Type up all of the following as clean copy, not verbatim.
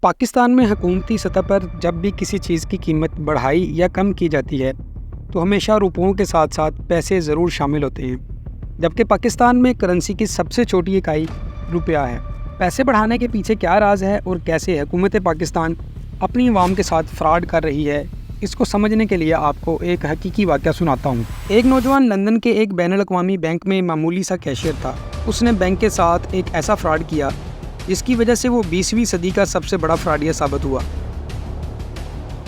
पाकिस्तान में हुकूमती सतह पर जब भी किसी चीज़ की कीमत बढ़ाई या कम की जाती है तो हमेशा रुपयों के साथ साथ पैसे ज़रूर शामिल होते हैं। जबकि पाकिस्तान में करेंसी की सबसे छोटी इकाई रुपया है। पैसे बढ़ाने के पीछे क्या राज है और कैसे हुकूमत पाकिस्तान अपनी आवाम के साथ फ्रॉड कर रही है, इसको समझने के लिए आपको एक हकीकी वाक़या सुनाता हूँ। एक नौजवान लंदन के एक बैनुल-अक़वामी बैंक में मामूली सा कैशियर था। उसने बैंक के साथ एक ऐसा फ्रॉड किया जिसकी वजह से वो 20वीं सदी का सबसे बड़ा फ्रॉडिया साबित हुआ।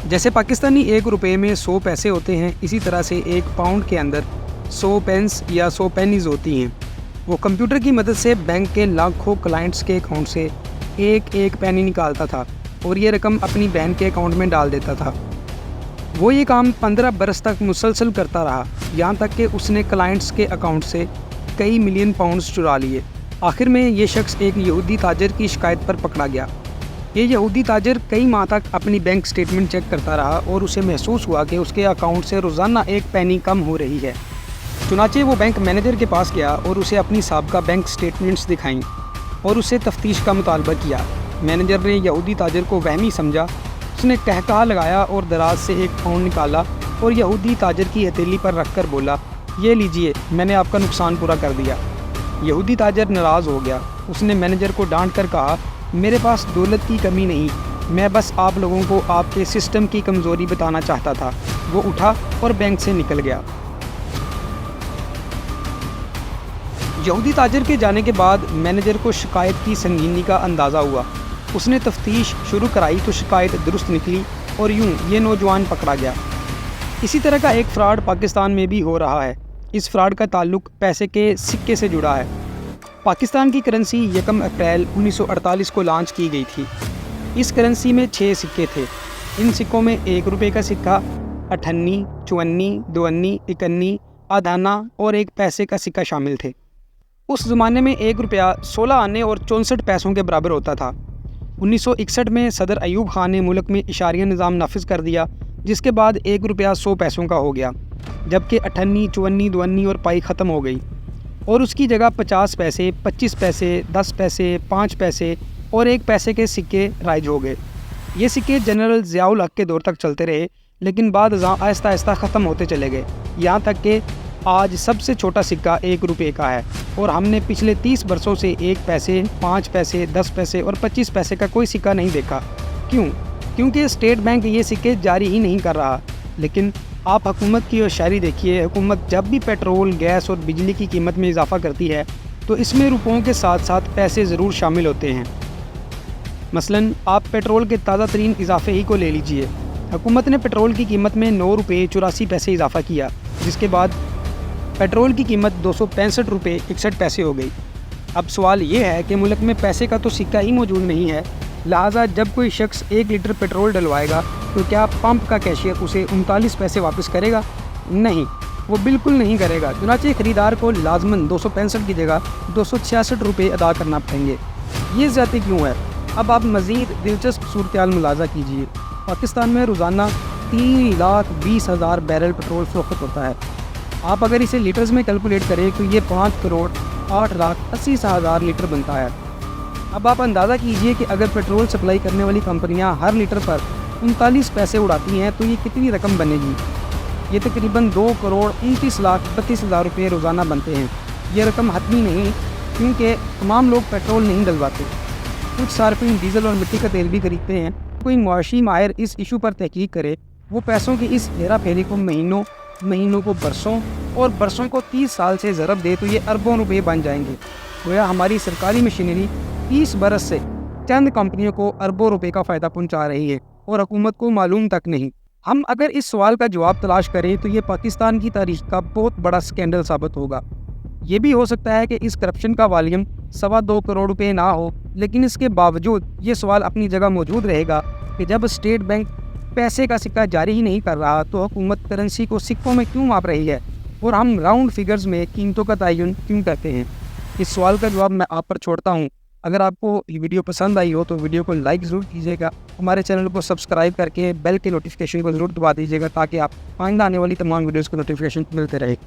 जैसे पाकिस्तानी एक रुपये में 100 पैसे होते हैं, इसी तरह से एक पाउंड के अंदर 100 पेंस या 100 पेनीज़ होती हैं। वो कंप्यूटर की मदद से बैंक के लाखों क्लाइंट्स के अकाउंट से एक एक पेनी निकालता था और ये रकम अपनी बहन के अकाउंट में डाल देता था। वो ये काम 15 बरस तक मुसलसल करता रहा, यहाँ तक कि उसने क्लाइंट्स के अकाउंट से कई मिलियन पाउंड्स चुरा लिए। आखिर में ये शख्स एक यहूदी ताजर की शिकायत पर पकड़ा गया। ये यहूदी ताजर कई माह तक अपनी बैंक स्टेटमेंट चेक करता रहा और उसे महसूस हुआ कि उसके अकाउंट से रोज़ाना एक पेनी कम हो रही है। चुनाचे वो बैंक मैनेजर के पास गया और उसे अपनी साबका बैंक स्टेटमेंट्स दिखाईं और उससे तफ्तीश का मुतालबा किया। मैनेजर ने यहूदी ताजर को वहमी समझा। उसने कहकहा लगाया और दराज से एक पाउंड निकाला और यहूदी ताजर की हथेली पर रख कर बोला, ये लीजिए, मैंने आपका नुकसान पूरा कर दिया। यहूदी ताजर नाराज़ हो गया। उसने मैनेजर को डांट कर कहा, मेरे पास दौलत की कमी नहीं, मैं बस आप लोगों को आपके सिस्टम की कमज़ोरी बताना चाहता था। वो उठा और बैंक से निकल गया। यहूदी ताजर के जाने के बाद मैनेजर को शिकायत की संगीनी का अंदाज़ा हुआ। उसने तफ्तीश शुरू कराई तो शिकायत दुरुस्त निकली और यूं ये नौजवान पकड़ा गया। इसी तरह का एक फ़्रॉड पाकिस्तान में भी हो रहा है। इस फ्रॉड का ताल्लुक पैसे के सिक्के से जुड़ा है। पाकिस्तान की करेंसी 1 अप्रैल 1948 को लॉन्च की गई थी। इस करेंसी में 6 सिक्के थे। इन सिक्कों में 1 रुपये का सिक्का, 58, 54, 52, 51, आधाना और 1 पैसे का सिक्का शामिल थे। उस ज़माने में 1 रुपया 16 आने और 64 पैसों के बराबर होता था। 1961 में सदर अयूब खान ने मुल्क में इशारिया निज़ाम नाफिज कर दिया, जिसके बाद 1 रुपया 100 पैसों का हो गया, जबकि 58, 54, 52 और पाई ख़त्म हो गई और उसकी जगह 50 पैसे, 25 पैसे, 10 पैसे, 5 पैसे और 1 पैसे के सिक्के राइज हो गए। ये सिक्के जनरल ज़ियाउल हक के दौर तक चलते रहे, लेकिन बाद आहिस्ता आहिस्ता ख़त्म होते चले गए, यहाँ तक कि आज सबसे छोटा सिक्का 1 रुपये का है और हमने पिछले 30 बरसों से 1 पैसे, 5 पैसे, 10 पैसे और 25 पैसे का कोई सिक्का नहीं देखा। क्यों? क्योंकि स्टेट बैंक ये सिक्के जारी ही नहीं कर रहा। लेकिन आप हुकूमत की होशियारी देखिए। हुकूमत जब भी पेट्रोल, गैस और बिजली की कीमत में इजाफा करती है तो इसमें रुपयों के साथ साथ पैसे ज़रूर शामिल होते हैं। मसलन आप पेट्रोल के ताज़ा तरीन इजाफे ही को ले लीजिए। हुकूमत ने पेट्रोल की कीमत में 9 रुपये 84 पैसे इजाफा किया, जिसके बाद पेट्रोल की कीमत 265 रुपये 61 पैसे हो गई। अब सवाल ये है कि मुल्क में पैसे का तो सिक्का ही मौजूद नहीं है, लिहाजा जब कोई शख्स 1 लीटर पेट्रोल डलवाएगा तो क्या पंप का कैशियर उसे 39 पैसे वापस करेगा? नहीं, वो बिल्कुल नहीं करेगा। चुनाचे ख़रीदार को लाजमन 265 की जगह 266 रुपये अदा करना पड़ेंगे। ये ज़्यादती क्यों है? अब आप मज़ीद दिलचस्प सूरत-ए-हाल मुलाज़ा कीजिए। पाकिस्तान में रोज़ाना 3,20,000 बैरल पेट्रोल फ़रोख्त होता है। आप अगर इसे लीटर्स में कैलकुलेट करें तो ये 5,08,80,000 लीटर बनता है। अब आप अंदाज़ा कीजिए कि अगर पेट्रोल सप्लाई करने वाली कंपनियां हर लीटर पर 39 पैसे उड़ाती हैं तो ये कितनी रकम बनेगी? ये तकरीबन 2,29,32,000 रुपये रोज़ाना बनते हैं। ये रकम हतमी नहीं, क्योंकि तमाम लोग पेट्रोल नहीं डलवाते। कुछ सार्फिन डीजल और मिट्टी का तेल भी खरीदते हैं। कोई मुआशी माहिर इस इशू पर तहकीक करे, वो पैसों की इस हेरा फेरी को महीनों, महीनों को बरसों और बरसों को 30 साल से ज़रब दे तो ये अरबों रुपये बन जाएंगे। गोया हमारी सरकारी मशीनरी 30 बरस से चंद कंपनियों को अरबों रुपए का फ़ायदा पहुंचा रही है और हुकूमत को मालूम तक नहीं। हम अगर इस सवाल का जवाब तलाश करें तो ये पाकिस्तान की तारीख का बहुत बड़ा स्कैंडल साबित होगा। ये भी हो सकता है कि इस करप्शन का वॉल्यूम 2.25 करोड़ रुपए ना हो, लेकिन इसके बावजूद ये सवाल अपनी जगह मौजूद रहेगा कि जब स्टेट बैंक पैसे का सिक्का जारी ही नहीं कर रहा तो हुकूमत करेंसी को सिक्कों में क्यों माप रही है और हम राउंड फिगर्स में कीमतों का तयन क्यों करते हैं? इस सवाल का जवाब मैं आप पर छोड़ता हूँ। अगर आपको ये वीडियो पसंद आई हो तो वीडियो को लाइक ज़रूर कीजिएगा। हमारे चैनल को सब्सक्राइब करके बेल के नोटिफिकेशन को ज़रूर दबा दीजिएगा ताकि आप आइंदा आने वाली तमाम वीडियोज़ को नोटिफिकेशन मिलते रहे।